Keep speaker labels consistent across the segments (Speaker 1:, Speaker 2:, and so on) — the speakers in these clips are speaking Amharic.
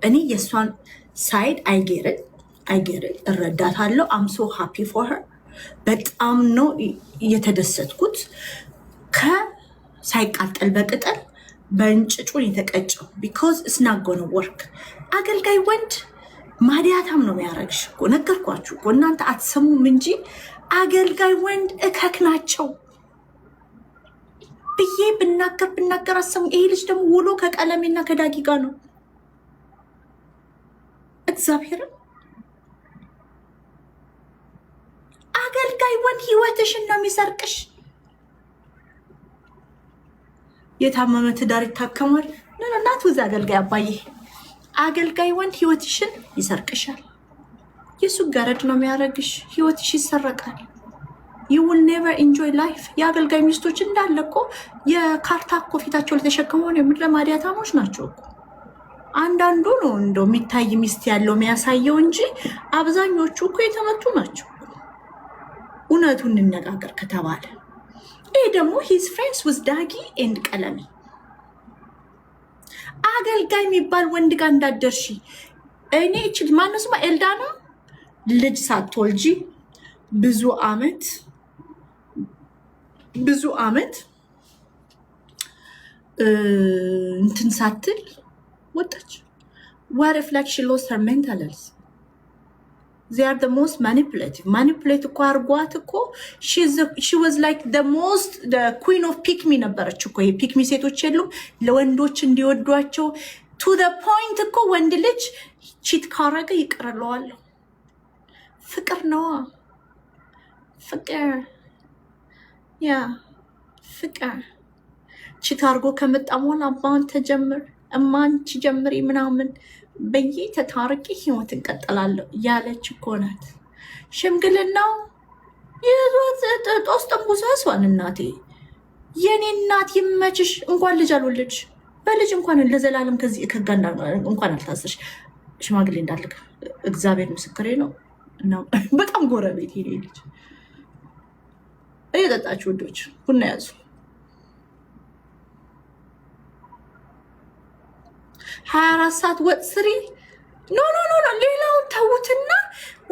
Speaker 1: እኔ የእሷን ሳይድ አይጌርን እረዳታለሁ። አም ሶ ሃፒ ፎር ሄር በጣም ነው የተደሰትኩት። ሳይቃጠል በቅጠል በእንጭጩን የተቀጨው ቢኮዝ እስናጎነ ወርክ አገልጋይ ወንድ ማዲያታም ነው የሚያደርግሽ እኮ ነገርኳችሁ እኮ እናንተ አትሰሙም እንጂ አገልጋይ ወንድ እከክ ናቸው ብዬ ብናገር አሰሙ። ይሄ ልጅ ደግሞ ውሎ ከቀለሜና ከዳጊ ጋር ነው። እግዚአብሔርን አገልጋይ ወንድ ህይወትሽን ነው የሚሰርቅሽ። የታመመ ትዳር ይታከማል። እናት ወዛ አገልጋይ አባዬ አገልጋይ ወንድ ህይወትሽን ይሰርቅሻል። የሱ ገረድ ነው የሚያደርግሽ። ህይወትሽ ይሰረቃል። you will never enjoy life። የአገልጋይ ሚስቶች እንዳለ እኮ የካርታ እኮ ፊታቸው ለተሸከመው ነው የምድረ ማዲያታሞች ናቸው እኮ። አንዳንዱ ነው እንደው የሚታይ ሚስት ያለው የሚያሳየው እንጂ አብዛኞቹ እኮ የተመቱ ናቸው። እውነቱን እንነጋገር ከተባለ ይሄ ደግሞ his friends with ዳጊ and ቀለሜ። አገልጋይ የሚባል ወንድ ጋር እንዳደርሺ እኔ እቺ ማነው ስማ ኤልዳና ልጅ ሳትወልጂ ብዙ አመት እንትን ሳትል ወጣች። what if like she lost her mental health? they are the most manipulate እኮ አርጓት እኮ she was like the queen of pick me ነበረች እኮ። የፒክ ሚ ሴቶች የሉም ለወንዶች እንዲወዷቸው to the point እኮ ወንድ ልጅ ቺት ካረገ ይቀርለዋለሁ። ፍቅር ነው ፍቅር ያ ፍቅር ቺት አርጎ ከመጣ በኋላ አባን ተጀምር እማንቺ ጀምሪ ምናምን በይ ተታርቂ ህይወት እንቀጥላለሁ ያለች እኮ ናት። ሽምግልናው የዞት ጦስ ጠንቡሳሷን እናቴ የኔ እናት ይመችሽ። እንኳን ልጅ አልወለድሽ በልጅ እንኳን ለዘላለም ከዚህ ከጋና እንኳን አልታሰርሽ። ሽማግሌ እንዳልክ እግዚአብሔር ምስክሬ ነው። እና በጣም ጎረቤት ይሄ ልጅ እየጠጣችሁ ወዶች ቡና ያዙ። 24 ሰዓት ወጥ ስሪ። ኖ ሌላውን ተውትና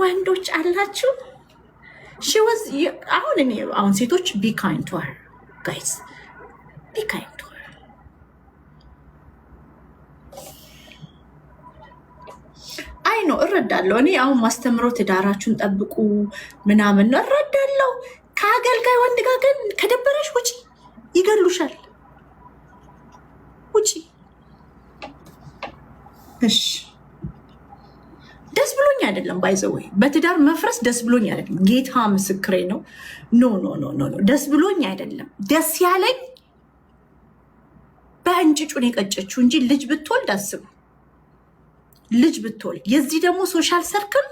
Speaker 1: ወንዶች አላችሁ። አሁን ሴቶች ቢ ካይንድ ቱ ሄር ጋይስ፣ ቢ ካይንድ ቱ ሄር። አይ ነው እረዳለሁ። እኔ አሁን ማስተምረው ትዳራችሁን ጠብቁ ምናምን ነው እረዳለሁ። ከአገልጋይ ወንድ ጋር ግን ከደበረሽ ውጪ፣ ይገሉሻል። ውጪ። እሺ ደስ ብሎኝ አይደለም ባይዘወይ በትዳር መፍረስ ደስ ብሎኝ አይደለም። ጌታ ምስክሬ ነው። ኖ ደስ ብሎኝ አይደለም። ደስ ያለኝ በእንጭጩን የቀጨችው እንጂ ልጅ ብትወልድ አስቡ። ልጅ ብትወልድ የዚህ ደግሞ ሶሻል ሰርክል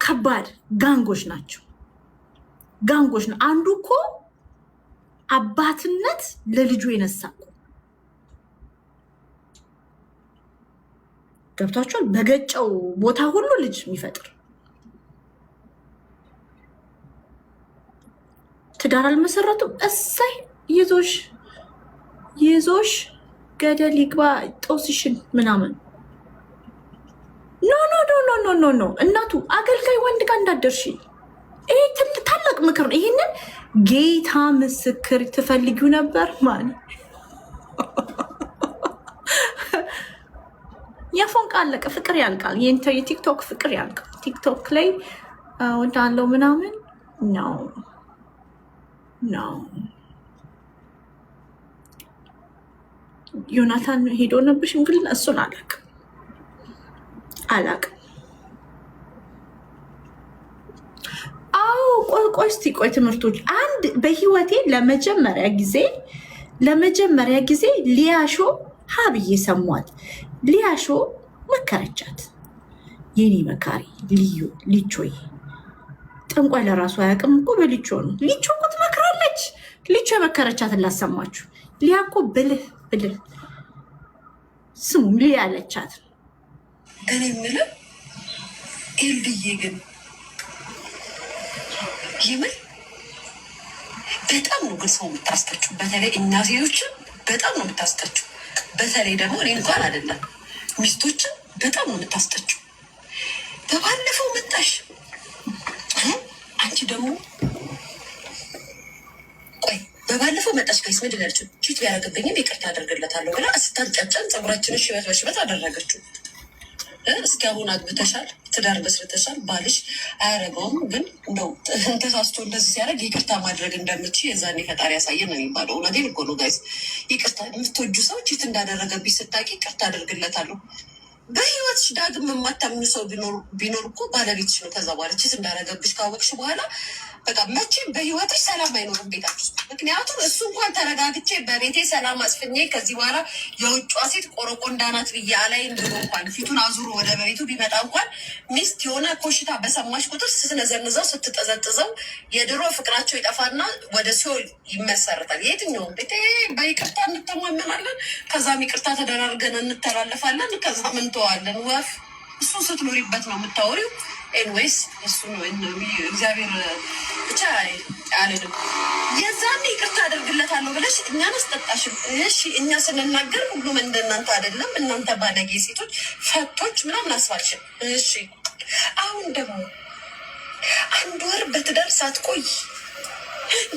Speaker 1: ከባድ ጋንጎች ናቸው። ጋንጎች ነው። አንዱ እኮ አባትነት ለልጁ የነሳው ገብቷቸዋል። በገጨው ቦታ ሁሉ ልጅ የሚፈጥር ትዳር አልመሰረቱም። እሰይ ይዞሽ ገደል ይግባ ጦስሽን ምናምን። ኖ እናቱ አገልጋይ ወንድ ጋር እንዳደርሽ። ይሄ ታላቅ ምክር ነው። ይሄንን ጌታ ምስክር ትፈልጊው ነበር ማለት የፎንቃ አለቀ። ፍቅር ያልቃል። የቲክቶክ ፍቅር ያልቃል። ቲክቶክ ላይ ወዳለው ምናምን ነው ዮናታን ሄዶ ነበር ሽምግልና። እሱን አላቅም። ቆይ ትምህርቶች አንድ በህይወቴ ለመጀመሪያ ጊዜ ሊያሾ ሀብዬ ሰሟት። ሊያሾ መከረቻት። የኔ መካሪ ሊቾይ ጠንቋይ ለራሱ አያውቅም እኮ በሊቾ ነው። ሊቾ እኮ ትመክራለች። ሊቾ የመከረቻትን ላሰማችሁ። ሊያ እኮ ብልህ ስሙ ሊያ ያለቻት
Speaker 2: እኔ የምለው ኤልድዬ ግን ይምል በጣም ነው ግን ሰው የምታስጠችው። በተለይ እኛ ሴቶችን በጣም ነው የምታስጠችው። በተለይ ደግሞ እኔ እንኳን አይደለም ሚስቶችን በጣም ነው የምታስጠችው። በባለፈው መጣሽ አንቺ ደግሞ ቆይ በባለፈው መጣሽ ጋይስ ምንድን ያለችው? ቺት ቢያደርግብኝም ይቅርታ አደርግለታለሁ ብላ ስታንጫጫን ፀጉራችንን ሽበት በሽበት አደረገችው። እስኪ አሁን አግብተሻል፣ ትዳር መስርተሻል፣ ባልሽ አያረገውም፣ ግን እንደው ተሳስቶ እንደዚህ ሲያደርግ ይቅርታ ማድረግ እንደምችል የዛኔ ፈጣሪ ያሳየን ነው የሚባለው። እውነቴን እኮ ነው ጋይስ። ይቅርታ የምትወጁ ሰው ቺት እንዳደረገብኝ ስታውቂ ይቅርታ አደርግለታለሁ። በህይወትሽ ዳግም የማታምኑ ሰው ቢኖር እኮ ባለቤትሽ ነው። ከዛ በኋላ ቺት እንዳደረገብሽ ካወቅሽ በኋላ በቃ መቼም በህይወትሽ ሰላም አይኖርም ቤታችሁ። ምክንያቱም እሱ እንኳን ተረጋግቼ በቤቴ ሰላም አስፍኜ ከዚህ በኋላ የውጯ ሴት ቆረቆንዳ ናት ብዬ አላይም ብሎ እንኳን ፊቱን አዙሮ ወደ በቤቱ ቢመጣ እንኳን ሚስት የሆነ ኮሽታ በሰማች ቁጥር ስትነዘንዘው ስትጠዘጥዘው የድሮ ፍቅራቸው ይጠፋና ወደ ሲኦል ይመሰርታል። የትኛውም ቤቴ በይቅርታ እንተማመናለን፣ ከዛም ይቅርታ ተደራርገን እንተላለፋለን፣ ከዛም እንተዋለን። ወፍ እሱ ስትኖሪበት ነው የምታወሪው። ኤንዌይስ እሱ ነው እግዚአብሔር ብቻ አልልም። የዛኔ ይቅርታ አደርግለታለሁ ብለሽ እኛን አስጠጣሽም። እሺ እኛ ስንናገር ሁሉም እንደናንተ አይደለም፣ እናንተ ባለጌ ሴቶች ፈቶች ምናምን አስባልሽም። እሺ አሁን ደግሞ 1 ወር በትዳር ሳትቆይ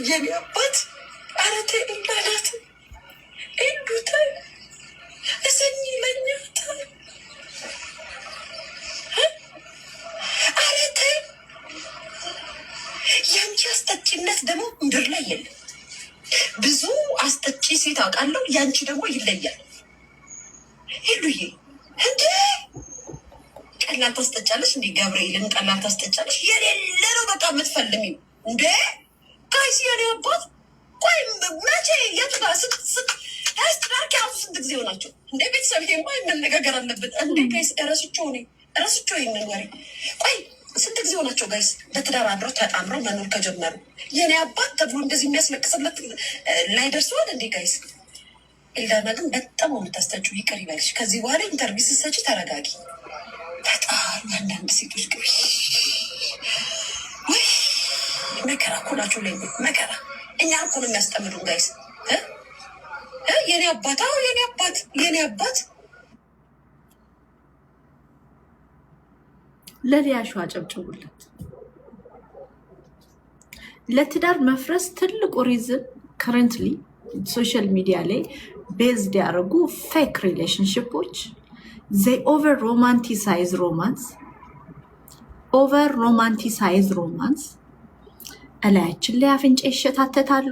Speaker 2: የኔ አባት አረቴ እንዳላት ኤንዱተ እሰኝ ለኛታ ያንቺ አስጠጪነት ደግሞ ምድር ላይ የለም። ብዙ አስጠጪ ሴት አውቃለሁ፣ ያንቺ ደግሞ ይለያል። ሄሉዬ እንዴ ቀላል ታስጠጫለሽ እንዴ? ገብርኤልን ቀላል ታስጠጫለሽ? የሌለ ነው በቃ የምትፈልሚው እንዴ ጋይስ። የኔ አባት ቆይ መቼ የቱ ጋር ስትዳርክ ያዙ ስንት ጊዜ ሆናቸው እንዴ? ቤተሰብ ይሄማ መነጋገር አለበት እንዴ ጋይስ። ረስቸው ይህንን ወሬ ቆይ ስንት ጊዜ ሆናቸው ጋይስ በትዳር አብረው ተጣምረው መኖር ከጀመሩ? የኔ አባት ተብሎ እንደዚህ የሚያስለቅስለት ላይ ደርሰዋል እንዴ ጋይስ? ኤልዳና ግን በጣም የምታስታችሁ ይቅር ይበልሽ። ከዚህ በኋላ ኢንተርቪው ስትሰጪ ተረጋጊ። በጣም አንዳንድ ሴቶች ግን ወይ መከራ እኮ ናቸው ላይ መከራ። እኛ እኮ ነው የሚያስጠምዱን ጋይስ። የኔ አባት የኔ አባት
Speaker 1: ለሊያሹ አጨብጭቡለት። ለትዳር መፍረስ ትልቁ ሪዝን ከረንትሊ ሶሻል ሚዲያ ላይ ቤዝድ ያደረጉ ፌክ ሪሌሽንሽፖች ዘይ ኦቨር ሮማንቲሳይዝ ሮማንስ እላያችን ላይ አፍንጫ ይሸታተታሉ፣